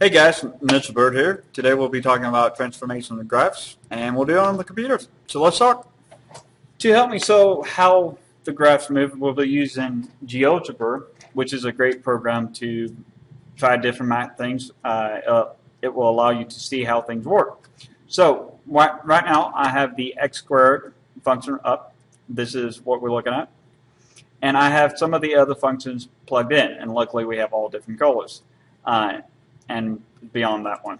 Hey guys, Mr. Bird here. Today we'll be talking about transformation of graphs, and we'll do it on the computer. So let's start. To help me show how the graphs move, we'll be using GeoGebra, which is a great program to try different math things. It will allow you to see how things work. So right now I have the x squared function up. This is what we're looking at. And I have some of the other functions plugged in, and luckily we have all different colors. And beyond that one.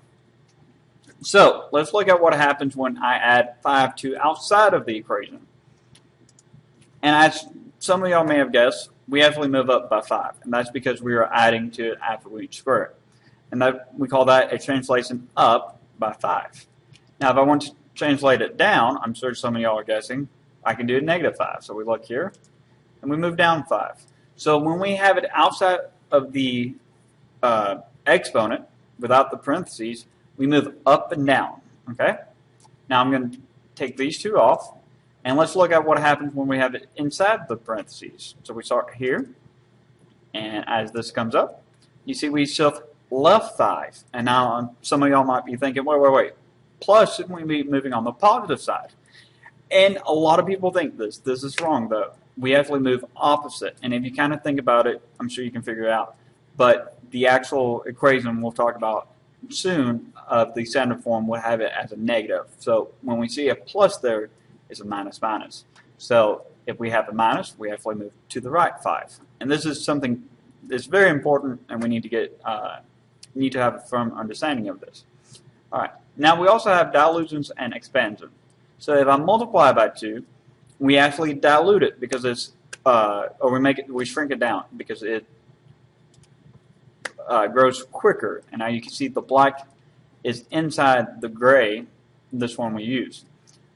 So let's look at what happens when I add 5 to outside of the equation. And as some of y'all may have guessed, we actually move up by 5, and that's because we are adding to it after each square. And that we call that a translation up by 5. Now if I want to translate it down, I'm sure some of y'all are guessing, I can do a -5. So we look here, and we move down 5. So when we have it outside of the exponent without the parentheses, we move up and down. Okay? Now I'm going to take these two off, and let's look at what happens when we have it inside the parentheses. So we start here, and as this comes up, you see we shift left 5. And now some of y'all might be thinking, wait. Plus, shouldn't we be moving on the positive side? And a lot of people think this. This is wrong, though. We actually move opposite. And if you kind of think about it, I'm sure you can figure it out. But the actual equation we'll talk about soon of the standard form will have it as a negative. So when we see a plus there, it's a minus. So if we have a minus, we actually move to the right 5. And this is something that's very important, and we need to have a firm understanding of this. All right. Now we also have dilutions and expansion. So if I multiply by 2, we actually dilute it because it's we shrink it down because it grows quicker. And now you can see the black is inside the gray, this one we use.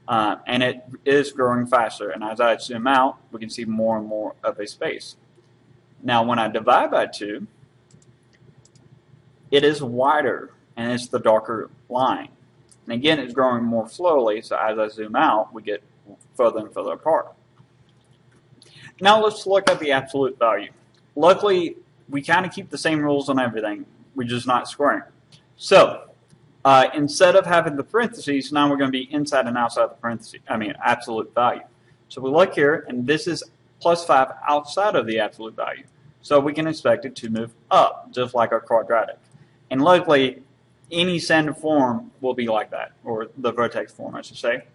And it is growing faster. And as I zoom out, we can see more and more of a space. Now when I divide by 2, it is wider, and it's the darker line. And again, it's growing more slowly, so as I zoom out, we get further and further apart. Now let's look at the absolute value. Luckily, we kind of keep the same rules on everything. We're just not squaring. So instead of having the parentheses, now we're going to be inside and outside the parentheses. Absolute value. So we look here, and this is plus 5 outside of the absolute value. So we can expect it to move up, just like our quadratic. And luckily, any standard form will be like that, or the vertex form, I should say.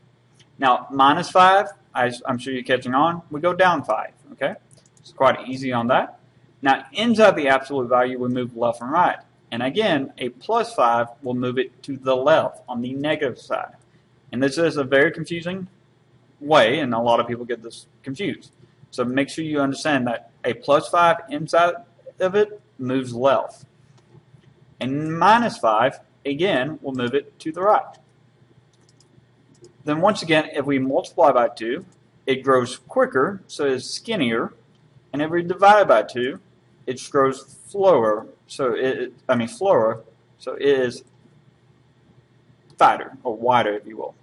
Now, minus 5, I'm sure you're catching on, we go down 5. Okay, it's quite easy on that. Now, inside the absolute value, we move left and right. And again, a plus 5 will move it to the left on the negative side. And this is a very confusing way, and a lot of people get this confused. So make sure you understand that a plus 5 inside of it moves left. And minus 5, again, will move it to the right. Then once again, if we multiply by 2, it grows quicker, so it's skinnier. And if we divide by 2, it grows slower, so it is fatter, or wider, if you will.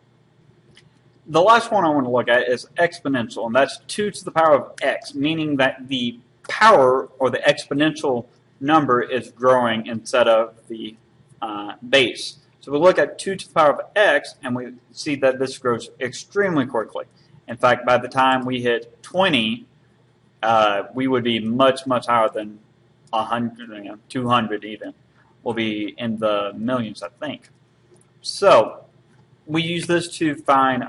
The last one I want to look at is exponential, and that's 2 to the power of x, meaning that the power, or the exponential number, is growing instead of the base. So we look at 2 to the power of x, and we see that this grows extremely quickly. In fact, by the time we hit 20, we would be much higher than 100, 200 even. We'll be in the millions, I think. So we use this to find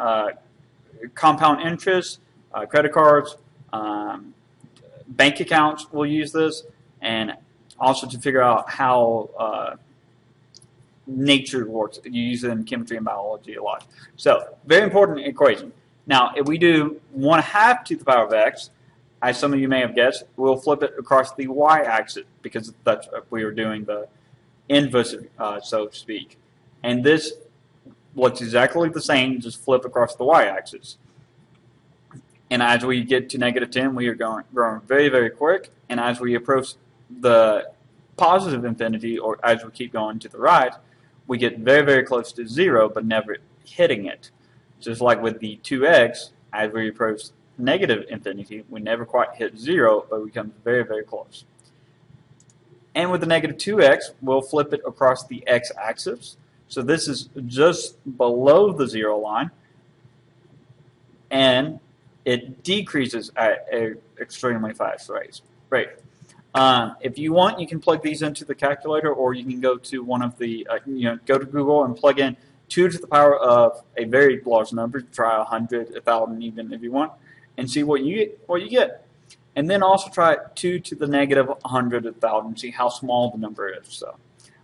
compound interest, credit cards, bank accounts. We'll use this, and also to figure out how nature works. You use it in chemistry and biology a lot. So very important equation. Now, if we do 1/2 to the power of x, as some of you may have guessed, we'll flip it across the y-axis because that's we are doing the inverse, so to speak. And this looks exactly the same, just flip across the y-axis. And as we get to -10, we are growing very quick. And as we approach the positive infinity, or as we keep going to the right, we get very close to 0, but never hitting it. Just like with the 2x, as we approach negative infinity, we never quite hit 0, but we come very close. And with the negative 2x, we'll flip it across the x-axis. So this is just below the 0 line. And it decreases at an extremely fast rate. If you want, you can plug these into the calculator, or you can go to one of the, go to Google and plug in 2 to the power of a very large number. Try 100, 1,000, even if you want, and see what you get. And then also try 2 to the negative 100, 1,000. See how small the number is. So,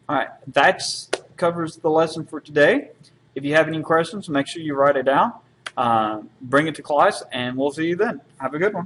all right, that covers the lesson for today. If you have any questions, make sure you write it down. Bring it to class, and we'll see you then. Have a good one.